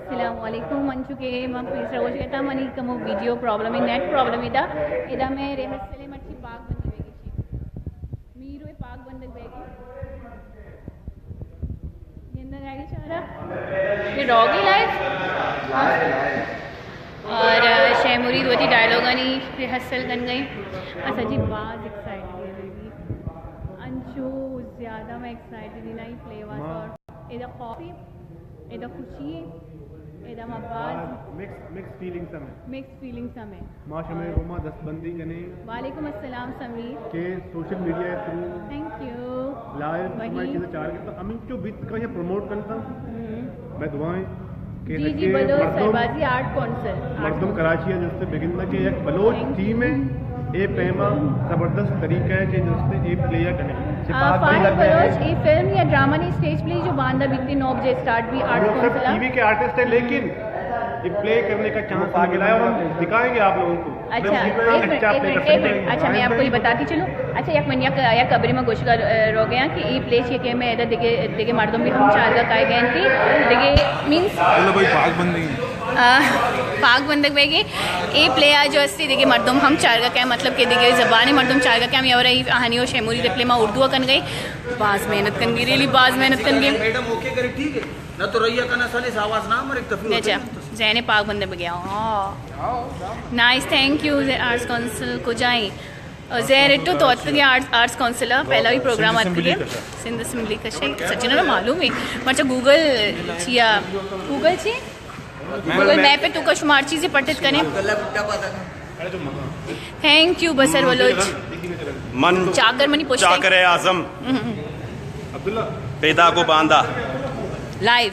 अस्सलामुअलैकुम मंचुके मग पिसरगोशेता मनी कमो video problem net problem इदा इदा मैं रेहसले मच्छी पाक बंद बेगी मीरो पाक बंद बेगी निंदा गाड़ी चारा ये डॉगी लाइफ और शैमुरी दोती डायलॉग आनी रिहर्सल कर गई अच्छा जी बाज एक्साइटेड है बेबी अंशु ज़्यादा मैं एक्साइटेड नहीं प्ले वास और इधर कॉफ़ी इधर खुशी इधर मबाज मिक्स फीलिंग्स हमें माशा में रोमा दस्तबंदी कने वालेकुम अस्सलाम समीर के social media through thank you live मैं चीज़ें चार के तो अमीन जो बीत का ये प्रमोट करता मैं दुआएं जी जी बलोच सरबाजी आर्ट कौंसिल मर्दम कराची है जिससे बिगिन के एक बलोच टीम है ए पहमा जबरदस्त तरीका है कि जिससे ए प्ले कने बलोच ये फिल्म या ड्रामा नहीं स्टेज प्ले जो बांदा बीती 9 बजे स्टार्ट भी आर्ट कौंसिल टीवी के आर्टिस्ट है लेकिन ये प्ले करने का चांस आ गया और हम दिखाएंगे आप लोगों को। अच्छा एक मिनट अच्छा मैं आपको ये बताती चलूँ अच्छा एक मिनट या कबरी में गोश कर रो गया कि ये प्लेस ये के मैं इधर दिखे मर्दों भी हम चार का काय गए थी दिखे मींस पाक बंदक बेगे ए प्ले आज जो अस्ती देखिए मर्दम हम चार का क्या मतलब कि देखिए ज़बान मर्दम चार का क्या मैं और कहानी और शैमुरी देख ले मैं उर्दू कन गई बाज मेहनत कन गई रियली बाज मेहनत कन गई मैडम ओके करे ठीक है ना तो रैया का ना साले आवाज ना मर एक तफी अच्छा जैने पाक बंदक गया nice thank you arts council को जाए जैरिटो तो आर्ट्स काउंसिल पहला भी प्रोग्राम आती है सिंध असेंबली का सचिन ना मालूम है मतलब गूगल छिया गूगल छी गूगल मैप पे तू का शुमार चीज़ें पढ़ते करें थैंक यू बसर बलोच मन चाकर मनी पूछते चाकर आजम पैदा को बांदा लाइव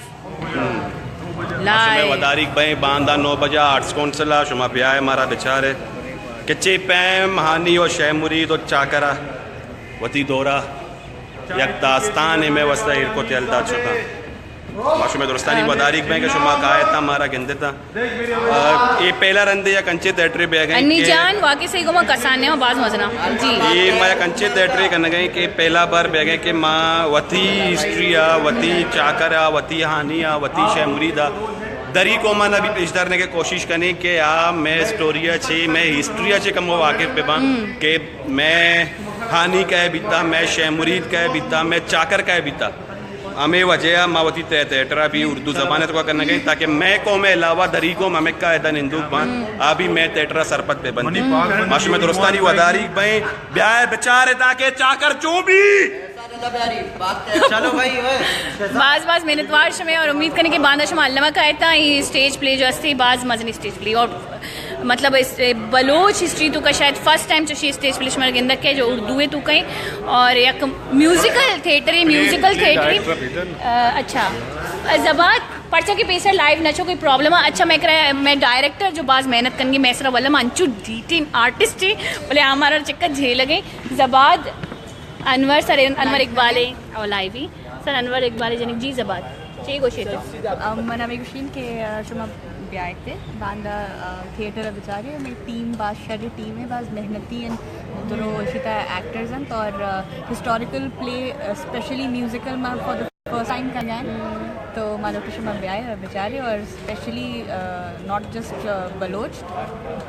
वदारिक भाई बांदा 9 बजे आर्ट्स काउंसिल शुमा ब्याह है हमारा बेचारे कच्चे पैम हानी और शैमुरी तो चाकरा वती दौरा यक दास्तान में वस्ता इरको तेलदा चुका माशू में दुरुस्तानी वदारिक बैंक शुमा कायत था हमारा गिनते था ये पहला रंदे या कंचे थिएटर पे गए अन्नी जान वाकई सही को मैं कसाने और बाज मजना जी ये मैं कंचे थिएटर करने गए कि पहला बार बह गए कि माँ वती हिस्ट्री आ वती चाकर आ वती हानी आ वती शैमुरी दा दरी को मन अभी पेश करने की कोशिश करने के मैं स्टोरी अच्छी मैं हिस्ट्री अच्छे कम वाकिफ पे बा कि मैं हानी कह बीता मैं शैमुरीद कह बीता मैं चाकर कह बीता हमें वजह मावती थिएटर भी उर्दू जबान तो करना गई ताकि मैं को में अलावा दरीको में का ऐदा हिंदू बान अभी मैं थिएटर सरपत पे बंदी माशू में दुरुस्तानी वदारी भाई ब्याह बेचारे ताकि चाकर जो भी चलो भाई बाज बाज मेहनतवार शमे और उम्मीद करने के बांदा शमा अल्लामा का था ये स्टेज प्ले जो अस्ती बाज मजनी स्टेज प्ले और मतलब इस बलोच हिस्ट्री तो का शायद फर्स्ट टाइम जो स्टेज प्ले शमर गेंदा के जो उर्दू है तो कहीं और एक म्यूजिकल थिएटर अच्छा जबात पर्चा के पेशर लाइव नचो कोई प्रॉब्लम है अच्छा मैं डायरेक्टर जो बाज मेहनत करेंगे मैसरा वाला अंचू डीटीन आर्टिस्ट है बोले हमारा चक्कर झेल गई जबाद अनवर सर अनवर इकबाल और लाइवी सर अनवर इकबाल जनिक जी जबाद चाहिए गोशे मना में गुशीन के शुमा ब्याह थे बांदा थिएटर बेचारे में टीम बाज शरी टीम है बाज मेहनती हैं दोनों शिता एक्टर्स हैं और हिस्टोरिकल प्ले स्पेशली म्यूजिकल में फॉर द फर्स्ट टाइम का जाए तो मानो कि शुमा ब्याह बेचारे और स्पेशली नॉट जस्ट बलोच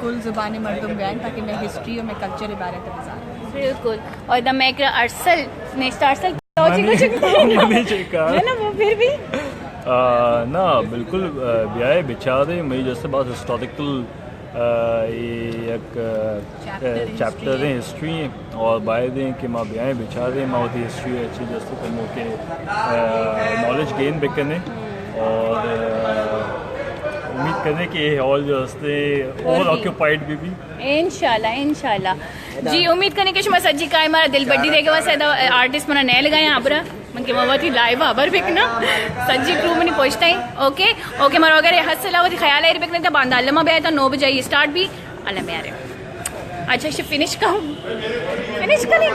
कुल ज़ुबान मर्दम ब्याह ताकि मैं हिस्ट्री और मैं कल्चर के बारे में बता बिल्कुल और द मैं अरसल नेक्स्ट अरसल है ना वो फिर भी ना बिल्कुल ब्याह बेचारे मई जैसे बात हिस्टोरिकल एक चैप्टर है हिस्ट्री और बाय दें कि माँ ब्याह बेचारे माँ होती हिस्ट्री अच्छी जैसे कमों के नॉलेज गेन बेकने और उम्मीद करें कि ये हॉल जो हंसते और ऑक्यूपाइड भी इंशाल्लाह जी उम्मीद करने के शुमा सज्जी का हमारा दिल बड्डी देखे वैसे आर्टिस्ट मना नए लगाए आबरा मन के मवाती लाइव आबर बेकना सज्जी क्रू में नहीं पहुंचता है ओके मारो अगर हद से लावती ख्याल है बेकने तो बांधा अल्लामा भी आया था 9 बजे स्टार्ट भी अल्लाह में आ रहे अच्छा फिनिश करूँ फिनिश करें